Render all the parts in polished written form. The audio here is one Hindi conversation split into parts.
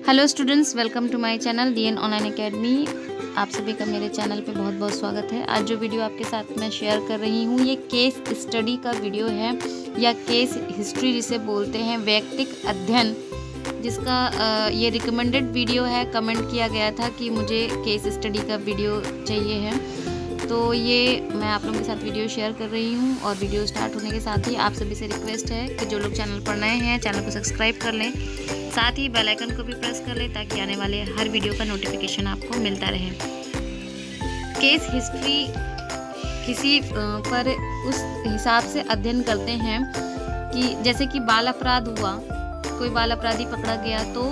Hello students, welcome to my channel DN online academy. आप सभी का मेरे चैनल पे बहुत बहुत स्वागत है। आज जो वीडियो आपके साथ मैं शेयर कर रही हूँ ये केस स्टडी का वीडियो है या केस हिस्ट्री जिसे बोलते हैं, वैयक्तिक अध्ययन, जिसका ये रिकमेंडेड वीडियो है। कमेंट किया गया था कि मुझे केस स्टडी का वीडियो चाहिए है, तो ये मैं आप लोगों के साथ वीडियो शेयर कर रही हूँ। और वीडियो स्टार्ट होने के साथ ही आप सभी से रिक्वेस्ट है कि जो लोग चैनल पर नए हैं चैनल को सब्सक्राइब कर लें, साथ ही बेल आइकन को भी प्रेस कर लें ताकि आने वाले हर वीडियो का नोटिफिकेशन आपको मिलता रहे। केस हिस्ट्री किसी पर उस हिसाब से अध्ययन करते हैं कि जैसे कि बाल अपराध हुआ, कोई बाल अपराधी पकड़ा गया तो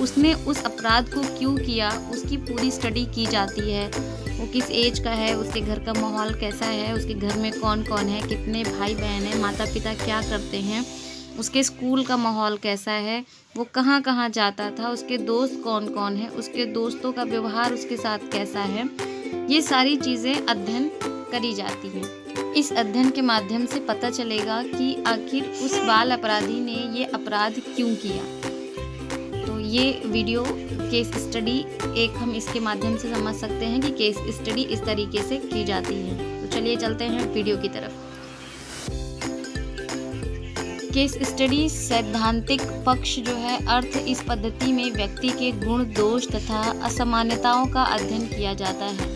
उसने उस अपराध को क्यों किया, उसकी पूरी स्टडी की जाती है। वो किस एज का है, उसके घर का माहौल कैसा है, उसके घर में कौन कौन है, कितने भाई बहन हैं, माता पिता क्या करते हैं, उसके स्कूल का माहौल कैसा है, वो कहाँ कहाँ जाता था, उसके दोस्त कौन कौन हैं, उसके दोस्तों का व्यवहार उसके साथ कैसा है। ये सारी चीज़ें अध्ययन करी जाती हैं। इस अध्ययन के माध्यम से पता चलेगा कि आखिर उस बाल अपराधी ने ये अपराध क्यों किया। तो ये वीडियो केस स्टडी एक हम इसके माध्यम से समझ सकते हैं कि केस स्टडी इस तरीके से की जाती है। तो चलिए चलते हैं वीडियो की तरफ। केस स्टडी सैद्धांतिक पक्ष जो है अर्थ, इस पद्धति में व्यक्ति के गुण, दोष तथा असामान्यताओं का अध्ययन किया जाता है।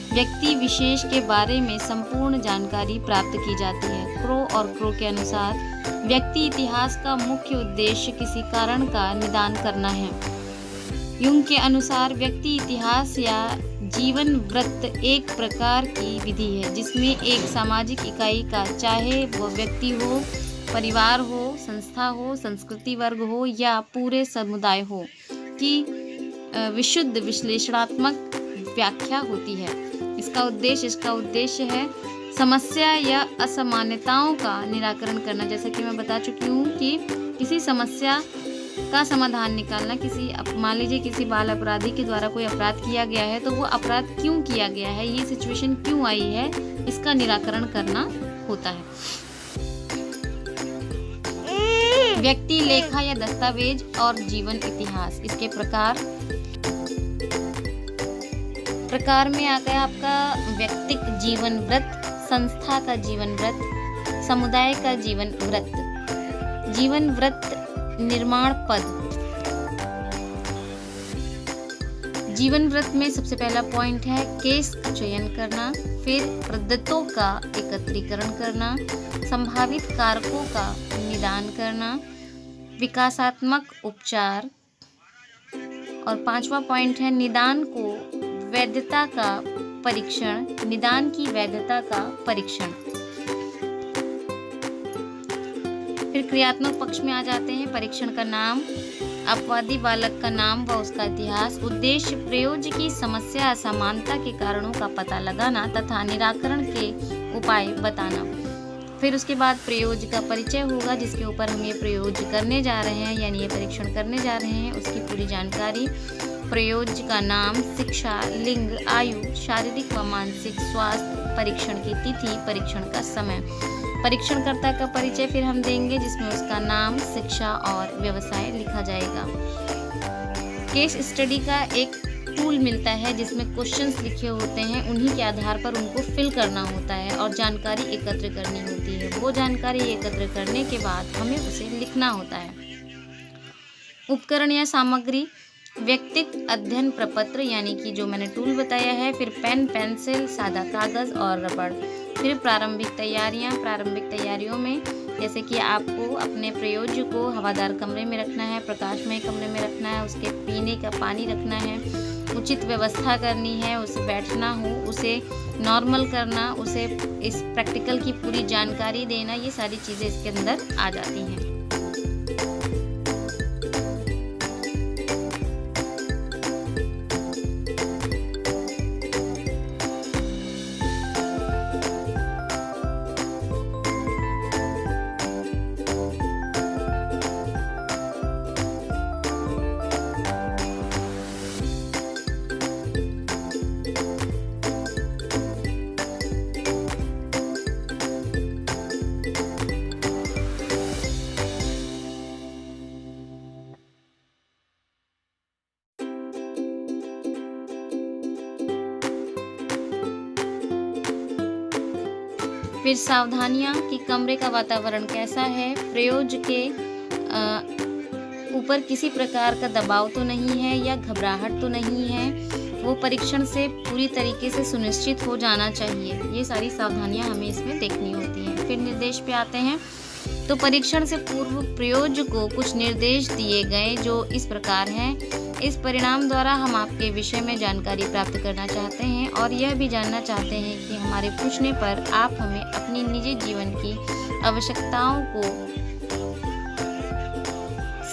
व्यक्ति विशेष के बारे में संपूर्ण जानकारी प्राप्त की जाती है। क्रो और क्रो के अनुसार व्यक्ति इतिहास का मुख्य उद्देश्य किसी कारण का निदान करना है। युंग के अनुसार व्यक्ति इतिहास या जीवन वृत्त एक प्रकार की विधि है जिसमें एक सामाजिक इकाई का, चाहे वह व्यक्ति हो, परिवार हो, संस्था हो, संस्कृति वर्ग हो या पूरे समुदाय हो, की विशुद्ध विश्लेषणात्मक व्याख्या होती है। इसका उद्देश्य है समस्या या असामान्यताओं का निराकरण करना। जैसा कि मैं बता चुकी हूँ कि किसी समस्या का समाधान निकालना। मान लीजिए किसी बाल अपराधी के द्वारा कोई अपराध किया गया है तो वो अपराध क्यों किया गया है, ये सिचुएशन क्यों आई है, इसका निराकरण करना होता है। व्यक्ति लेखा या दस्तावेज और जीवन इतिहास। इसके प्रकार में आ गया आपका व्यक्तिक जीवन वृत्त, संस्था का जीवन वृत्त, समुदाय का जीवन वृत्त। जीवन वृत्त निर्माण पद। जीवन वृत्त में सबसे पहला पॉइंट है केस का चयन करना, फिर पद्धतों का एकत्रीकरण करना, संभावित कारकों का निदान करना, विकासात्मक उपचार, और पांचवा पॉइंट है निदान को वैधता का परीक्षण, निदान की वैधता का परीक्षण। फिर क्रियात्मक पक्ष में आ जाते हैं परीक्षण का नाम, अपवादी बालक का नाम व उसका इतिहास, उद्देश्य प्रयोज्य की समस्या असमानता के कारणों का पता लगाना तथा निराकरण के उपाय बताना। फिर उसके बाद प्रयोज्य का परिचय होगा जिसके ऊपर हम ये प्रयोज्य करने जा रहे हैं, यानी ये परीक्षण करने जा रहे हैं, उसकी पूरी जानकारी। प्रयोज्य का नाम, शिक्षा, लिंग, आयु, शारीरिक व मानसिक स्वास्थ्य, परीक्षण की तिथि, परीक्षण का समय। परीक्षणकर्ता का परिचय फिर हम देंगे जिसमें उसका नाम, शिक्षा और व्यवसाय लिखा जाएगा। केस स्टडी का एक टूल मिलता है जिसमें क्वेश्चंस लिखे होते हैं, उन्हीं के आधार पर उनको फिल करना होता है और जानकारी एकत्र करनी होती है। वो जानकारी एकत्र करने के बाद हमें उसे लिखना होता है। उपकरण या सामग्री, व्यक्तिक अध्ययन प्रपत्र यानी कि जो मैंने टूल बताया है, फिर पेन, पेंसिल, सादा कागज और रबड़। फिर प्रारंभिक तैयारियों में जैसे कि आपको अपने प्रयोज्य को हवादार कमरे में रखना है, प्रकाशमय कमरे में रखना है, उसके पीने का पानी रखना है, उचित व्यवस्था करनी है, उसे बैठना हो, उसे नॉर्मल करना, उसे इस प्रैक्टिकल की पूरी जानकारी देना, ये सारी चीज़ें इसके अंदर आ जाती हैं। फिर सावधानियाँ कि कमरे का वातावरण कैसा है, प्रयोज्य के ऊपर किसी प्रकार का दबाव तो नहीं है या घबराहट तो नहीं है, वो परीक्षण से पूरी तरीके से सुनिश्चित हो जाना चाहिए। ये सारी सावधानियां हमें इसमें देखनी होती हैं। फिर निर्देश पे आते हैं, तो परीक्षण से पूर्व प्रयोज्य को कुछ निर्देश दिए गए जो इस प्रकार हैं। इस परिणाम द्वारा हम आपके विषय में जानकारी प्राप्त करना चाहते हैं और यह भी जानना चाहते हैं कि हमारे पूछने पर आप हमें अपनी निजी जीवन की आवश्यकताओं को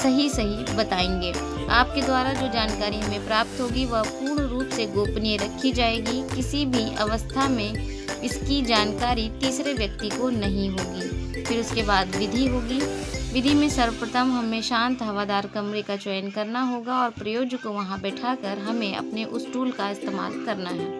सही बताएंगे। आपके द्वारा जो जानकारी हमें प्राप्त होगी वह पूर्ण रूप से गोपनीय रखी जाएगी। किसी भी अवस्था में इसकी जानकारी तीसरे व्यक्ति को नहीं होगी। फिर उसके बाद विधि होगी। विधि में सर्वप्रथम हमें शांत हवादार कमरे का चयन करना होगा और प्रयोज्य को वहां बैठाकर हमें अपने उस टूल का इस्तेमाल करना है।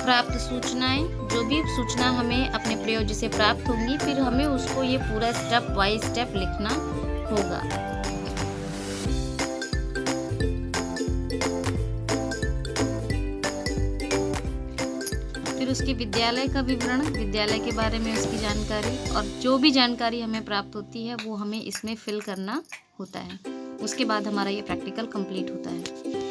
प्राप्त सूचनाएं, जो भी सूचना हमें अपने प्रयोज्य से प्राप्त होंगी, फिर हमें उसको ये पूरा स्टेप बाय स्टेप लिखना होगा। फिर उसके विद्यालय का विवरण, विद्यालय के बारे में उसकी जानकारी, और जो भी जानकारी हमें प्राप्त होती है वो हमें इसमें फिल करना होता है। उसके बाद हमारा ये प्रैक्टिकल कंप्लीट होता है।